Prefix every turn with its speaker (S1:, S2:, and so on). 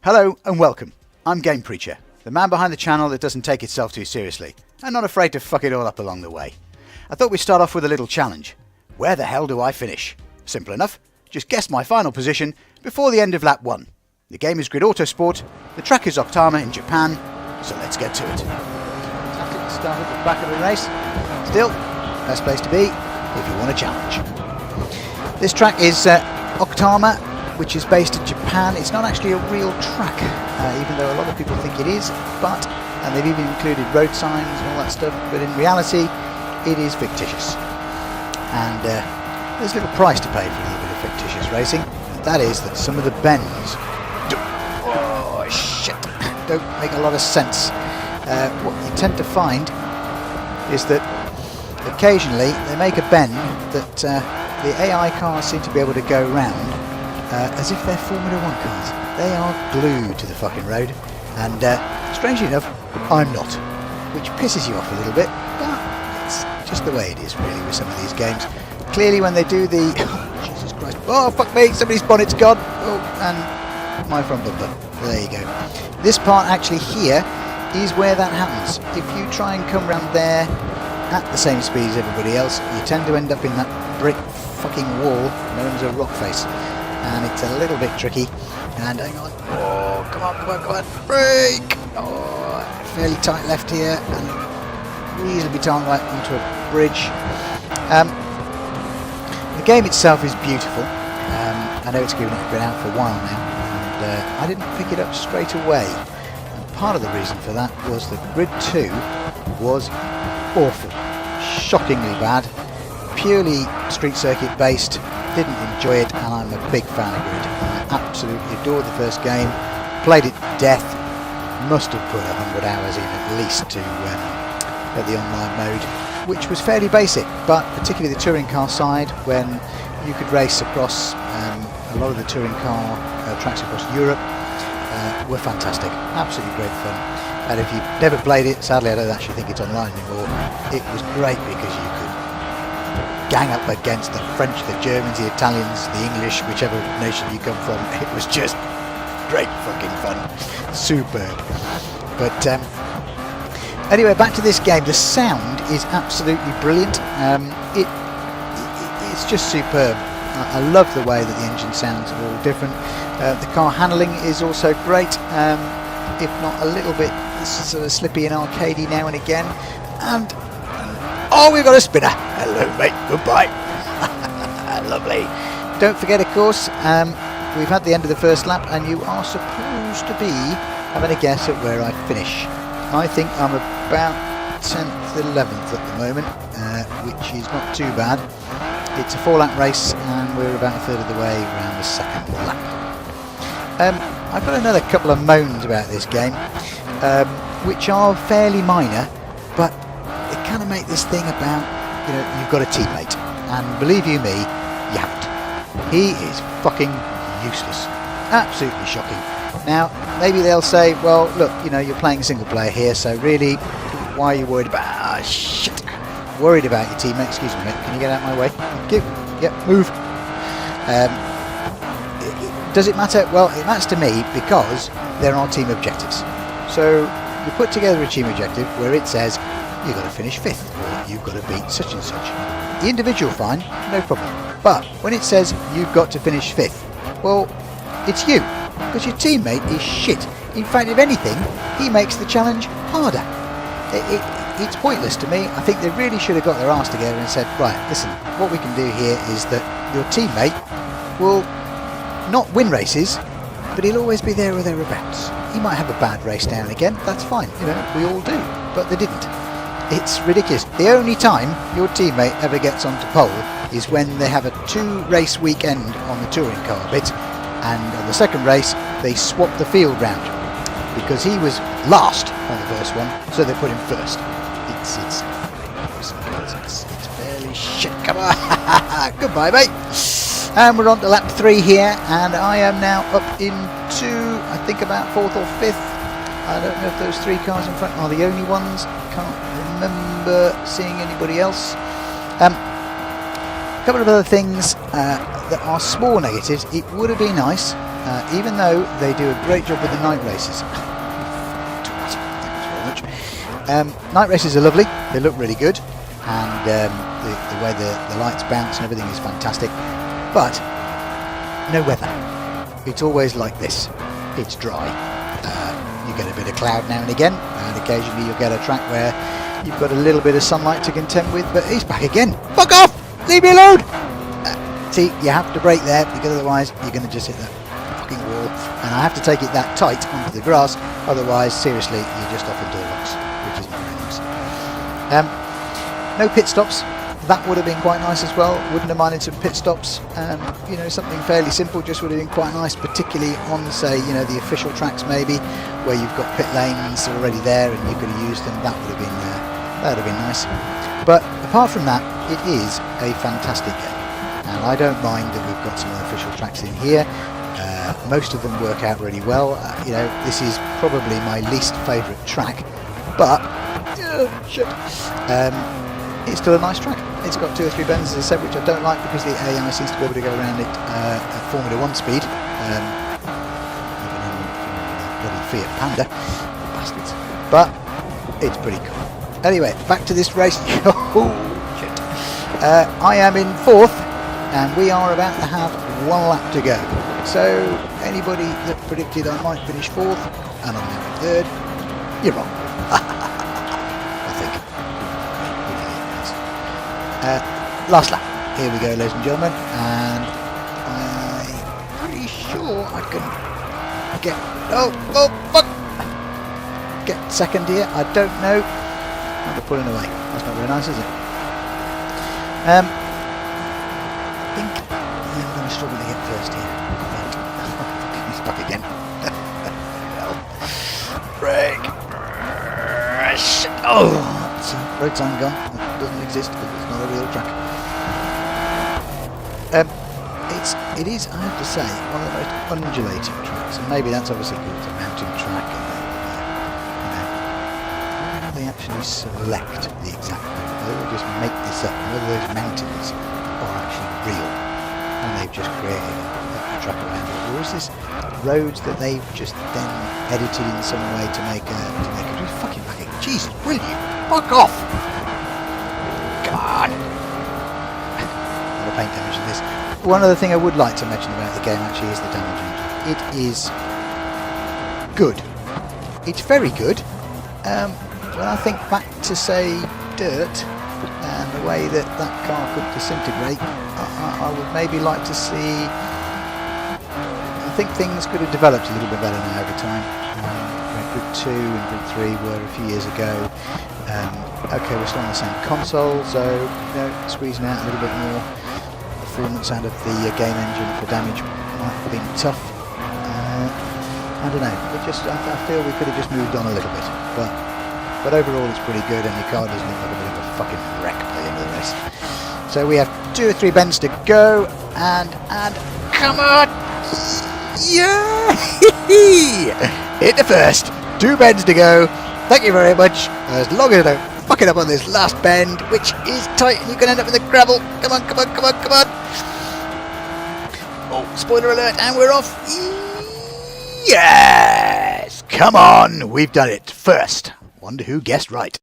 S1: Hello and welcome. I'm Game Preacher, the man behind the channel that doesn't take itself too seriously, and not afraid to fuck it all up along the way. I thought we'd start off with a little challenge. Where the hell do I finish? Simple enough. Just guess my final position before the end of lap 1. The game is Grid Autosport, the track is Okutama in Japan, so let's get to it. Fantastic to start at the back of the race. Still, best place to be if you want a challenge. This track is Okutama, which is based in Japan. It's not actually a real track, even though a lot of people think it is, and they've even included road signs and all that stuff, but in reality it is fictitious. And there's a little price to pay for a little bit of fictitious racing, and that is that some of the bends don't make a lot of sense. What you tend to find is that occasionally they make a bend that the AI cars seem to be able to go round as if they're Formula 1 cars. They are glued to the fucking road, and strangely enough, I'm not, which pisses you off a little bit, but it's just the way it is really with some of these games. Clearly when they do the... Oh, Jesus Christ. Oh, fuck me, somebody's bonnet's gone. Oh, and my front bumper. There you go. This part actually here is where that happens. If you try and come round there at the same speed as everybody else, you tend to end up in that brick fucking wall known as a rock face. And it's a little bit tricky. And hang on. Oh, come on. Brake! Oh, fairly tight left here. And reasonably tight right onto a bridge. The game itself is beautiful. I know it's been out for a while now. And I didn't pick it up straight away. And part of the reason for that was that Grid 2 was awful. Shockingly bad. Purely street circuit based. Didn't enjoy it, and I'm a big fan of Grid. I absolutely adored the first game, played it to death, must have put 100 hours in at least to at the online mode, which was fairly basic, but particularly the touring car side, when you could race across a lot of the touring car tracks across Europe, were fantastic, absolutely great fun. And if you've never played it, sadly I don't actually think it's online anymore, it was great because you could gang up against the French, the Germans, the Italians, the English, whichever nation you come from. It was just great fucking fun. Superb. But anyway, back to this game. The sound is absolutely brilliant. It's just superb. I love the way that the engine sounds are all different. The car handling is also great, if not a little bit sort of slippy and arcadey now and again. And oh, we've got a spinner. Hello, mate. Goodbye. Lovely. Don't forget, of course, we've had the end of the first lap, and you are supposed to be having a guess at where I finish. I think I'm about 10th, 11th at the moment, which is not too bad. It's a 4-lap race, and we're about a third of the way around the second lap. I've got another couple of moans about this game, which are fairly minor, but they kind of make this thing about, you know, you've got a teammate, and believe you me, you haven't. He is fucking useless. Absolutely shocking. Now, maybe they'll say, well, look, you know, you're playing single player here, so really, why are you worried about... Ah, shit. Worried about your teammate. Excuse me, mate. Can you get out of my way? Thank you. Yep, move. Does it matter? Well, it matters to me because there are team objectives. So you put together a team objective where it says you've got to finish 5th or you've got to beat such and such. The individual, fine, no problem. But when it says you've got to finish 5th, well, it's you, because your teammate is shit. In fact, if anything, he makes the challenge harder. It's pointless to me. I think they really should have got their arse together and said, right, listen, what we can do here is that your teammate will not win races, but he'll always be there or thereabouts. He might have a bad race now and again, that's fine, you know, we all do, but they didn't. It's ridiculous. The only time your teammate ever gets onto pole is when they have a 2-race weekend on the touring car bit, and on the second race they swap the field round because he was last on the first one, so they put him first. It's fairly shit. Come on. Goodbye, mate. And we're on to lap 3 here, and I am now up into, I think, about 4th or 5th. I don't know if those 3 cars in front are the only ones. Can't remember seeing anybody else. A couple of other things that are small negatives. It would have been nice even though they do a great job with the night races. Thanks very much. Night races are lovely, they look really good, and the way the lights bounce and everything is fantastic, but no weather. It's always like this. It's dry. You get a bit of cloud now and again, and occasionally you'll get a track where you've got a little bit of sunlight to contend with, but he's back again. Fuck off! Leave me alone! See, you have to brake there, because otherwise you're going to just hit that fucking wall, and I have to take it that tight onto the grass, otherwise, seriously, you're just off into the rocks, which is not very nice. No pit stops. That would have been quite nice as well. Wouldn't have minded some pit stops. You know, something fairly simple just would have been quite nice, particularly on, say, you know, the official tracks maybe, where you've got pit lanes already there and you could have used them. That would have been nice. But apart from that, it is a fantastic game, and I don't mind that we've got some official tracks in here. Most of them work out really well. You know, this is probably my least favourite track, but it's still a nice track. It's got 2 or 3 bends, as I said, which I don't like because the AI seems to be able to go around it at Formula 1 speed. Even in bloody Fiat Panda, bastards. But it's pretty cool. Anyway, back to this race. Oh, shit. I am in 4th, and we are about to have 1 lap to go. So anybody that predicted I might finish 4th, and I'm now in 3rd, you're wrong. Last lap. Here we go, ladies and gentlemen, and I'm pretty sure I can get fuck, get second here. I don't know. I'm pulling away. That's not very nice, is it? I think I'm going to struggle to get first here. But he's back again. Brake. Shit. Oh, road sign gone. It doesn't exist because it's not a real track. It is, I have to say, one of the most undulating tracks, and maybe that's obviously because it's a mountain track, and you know, I don't know how they actually select the exact route, whether they just make this up, whether those mountains are actually real, and they've just created a track around it, or is this roads that they've just then edited in some way to make a fucking back. Jesus, will you fuck off? Come on. Paint damage in this. One other thing I would like to mention about the game actually is the damage engine. It is good. It's very good. When I think back to, say, Dirt and the way that car could disintegrate, I would maybe like to see. I think things could have developed a little bit better now over time. Grid 2 and Grid 3 were a few years ago. Okay, we're still on the same console, so you know, squeezing out a little bit more performance out of the game engine for damage might have been tough. I don't know. I feel we could have just moved on a little bit, but overall it's pretty good, and your car doesn't look like a bit of a fucking wreck by the end of the race. So we have 2 or 3 bends to go, and come on, yeah, hit the first. 2 bends to go. Thank you very much. As long as I don't fuck it up on this last bend, which is tight, and you can end up in the gravel. Come on, come on, come on, come on. Oh, spoiler alert, and we're off. Yes! Come on, we've done it. First. Wonder who guessed right.